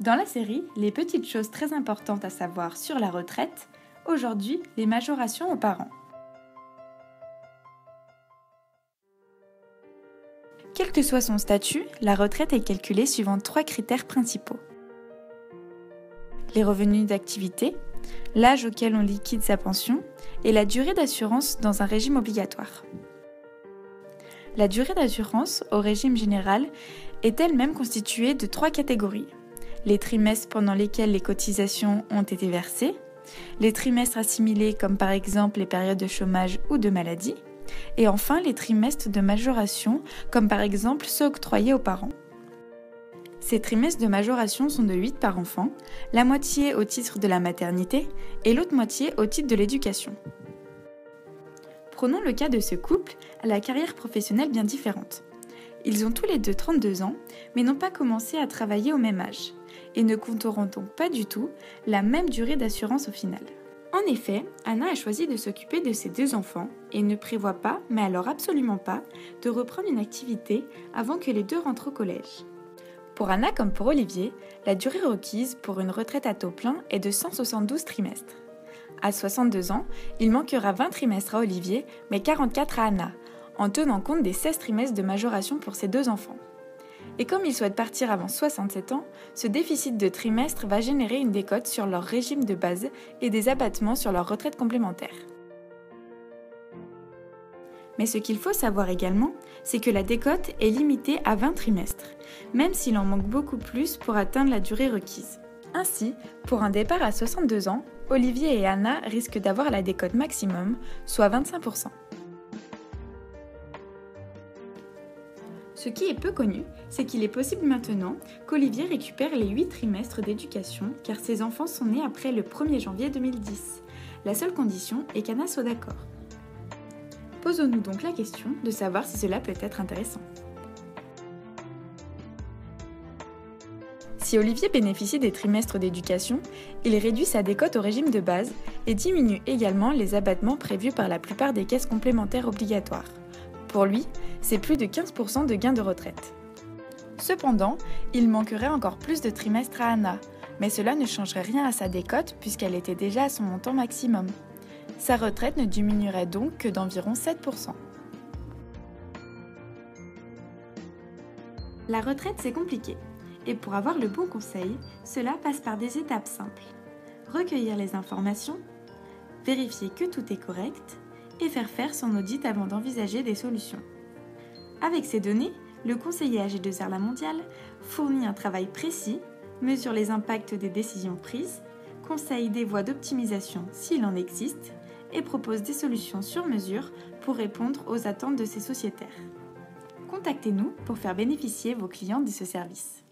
Dans la série, les petites choses très importantes à savoir sur la retraite, aujourd'hui, les majorations aux parents. Quel que soit son statut, la retraite est calculée suivant 3 critères principaux. Les revenus d'activité, l'âge auquel on liquide sa pension et la durée d'assurance dans un régime obligatoire. La durée d'assurance au régime général est elle-même constituée de 3 catégories. Les trimestres pendant lesquels les cotisations ont été versées, les trimestres assimilés comme par exemple les périodes de chômage ou de maladie, et enfin les trimestres de majoration comme par exemple ceux octroyés aux parents. Ces trimestres de majoration sont de 8 par enfant, la moitié au titre de la maternité et l'autre moitié au titre de l'éducation. Prenons le cas de ce couple à la carrière professionnelle bien différente. Ils ont tous les deux 32 ans, mais n'ont pas commencé à travailler au même âge, et ne compteront donc pas du tout la même durée d'assurance au final. En effet, Anna a choisi de s'occuper de ses 2 enfants et ne prévoit pas, mais alors absolument pas, de reprendre une activité avant que les 2 rentrent au collège. Pour Anna comme pour Olivier, la durée requise pour une retraite à taux plein est de 172 trimestres. À 62 ans, il manquera 20 trimestres à Olivier, mais 44 à Anna, en tenant compte des 16 trimestres de majoration pour ses 2 enfants. Et comme ils souhaitent partir avant 67 ans, ce déficit de trimestres va générer une décote sur leur régime de base et des abattements sur leur retraite complémentaire. Mais ce qu'il faut savoir également, c'est que la décote est limitée à 20 trimestres, même s'il en manque beaucoup plus pour atteindre la durée requise. Ainsi, pour un départ à 62 ans, Olivier et Anna risquent d'avoir la décote maximum, soit 25%. Ce qui est peu connu, c'est qu'il est possible maintenant qu'Olivier récupère les 8 trimestres d'éducation car ses enfants sont nés après le 1er janvier 2010. La seule condition est qu'Anna soit d'accord. Posons-nous donc la question de savoir si cela peut être intéressant. Si Olivier bénéficie des trimestres d'éducation, il réduit sa décote au régime de base et diminue également les abattements prévus par la plupart des caisses complémentaires obligatoires. Pour lui, c'est plus de 15% de gains de retraite. Cependant, il manquerait encore plus de trimestres à Anna, mais cela ne changerait rien à sa décote puisqu'elle était déjà à son montant maximum. Sa retraite ne diminuerait donc que d'environ 7%. La retraite, c'est compliqué. Et pour avoir le bon conseil, cela passe par des étapes simples. Recueillir les informations, vérifier que tout est correct et faire son audit avant d'envisager des solutions. Avec ces données, le conseiller AG2R La Mondiale fournit un travail précis, mesure les impacts des décisions prises, conseille des voies d'optimisation s'il en existe et propose des solutions sur mesure pour répondre aux attentes de ses sociétaires. Contactez-nous pour faire bénéficier vos clients de ce service.